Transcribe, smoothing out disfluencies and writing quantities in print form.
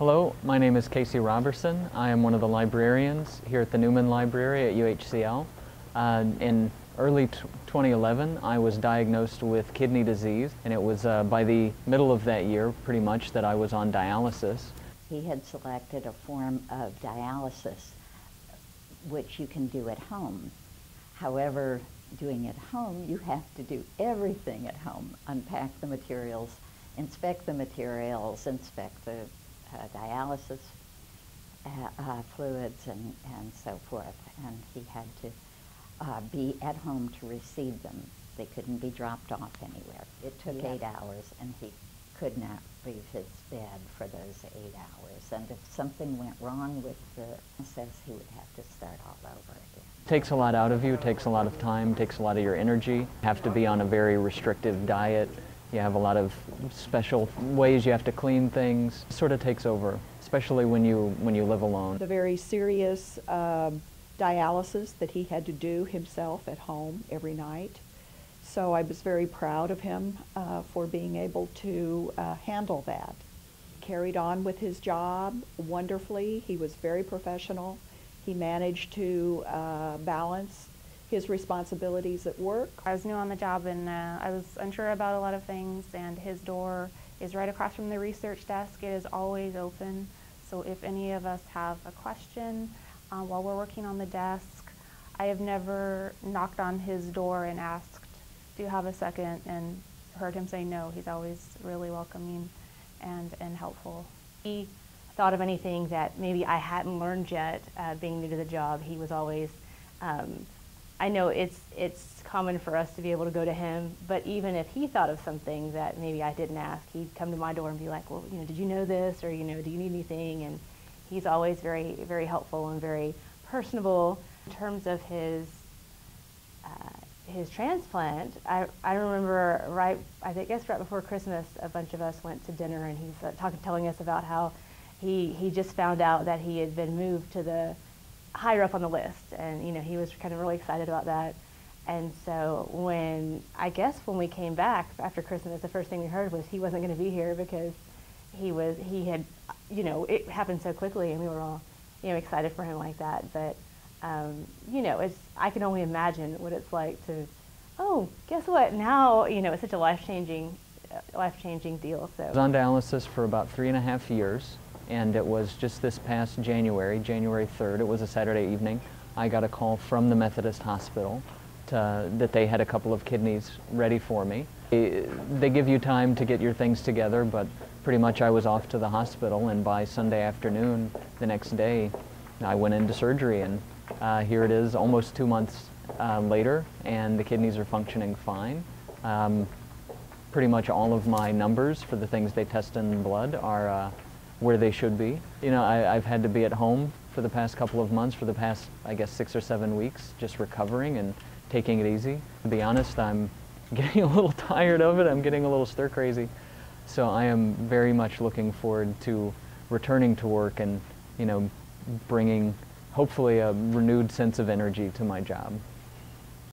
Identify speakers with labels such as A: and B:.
A: Hello, my name is Casey Roberson. I am one of the librarians here at the Neumann Library at UHCL. In early 2011, I was diagnosed with kidney disease, and it was by the middle of that year, pretty much, that I was on dialysis.
B: He had selected a form of dialysis which you can do at home. However, doing it at home, you have to do everything at home. Unpack the materials, inspect the materials, inspect the dialysis fluids and so forth. And he had to be at home to receive them. They couldn't be dropped off anywhere. It took 8 hours, and he could not leave his bed for those 8 hours. And if something went wrong with the process, he would have to start all over again.
A: It takes a lot out of you, it takes a lot of time, takes a lot of your energy. You have to be on a very restrictive diet. You have a lot of special ways you have to clean things. It sort of takes over, especially when you live alone.
C: The very serious dialysis that he had to do himself at home every night. So I was very proud of him for being able to handle that. Carried on with his job wonderfully. He was very professional. He managed to balance his responsibilities at work.
D: I was new on the job, and I was unsure about a lot of things, and his door is right across from the research desk. It is always open, so if any of us have a question while we're working on the desk, I have never knocked on his door and asked, "Do you have a second?" and heard him say no. He's always really welcoming and helpful. He thought of anything that maybe I hadn't learned yet being new to the job. He was always, I know it's common for us to be able to go to him, but even if he thought of something that maybe I didn't ask, he'd come to my door and be like, well, did you know this, or, do you need anything? And he's always very, very helpful and very personable. In terms of his transplant, I remember I guess right before Christmas, a bunch of us went to dinner, and he's telling us about how he just found out that he had been moved to the higher up on the list, and he was kind of really excited about that. And so when we came back after Christmas, the first thing we heard was he wasn't going to be here because he had it happened so quickly, and we were all excited for him like that. But I can only imagine what it's like to, oh, guess what? Now it's such a life-changing deal. So I was
A: on dialysis for about 3.5 years. And it was just this past January 3rd, it was a Saturday evening, I got a call from the Methodist Hospital that they had a couple of kidneys ready for me. They give you time to get your things together, but pretty much I was off to the hospital, and by Sunday afternoon, the next day, I went into surgery, and here it is almost 2 months later, and the kidneys are functioning fine. Pretty much all of my numbers for the things they test in blood are where they should be. I've had to be at home for the past couple of months, for the past, I guess, 6 or 7 weeks, just recovering and taking it easy. To be honest, I'm getting a little tired of it. I'm getting a little stir-crazy. So I am very much looking forward to returning to work and, bringing, hopefully, a renewed sense of energy to my job.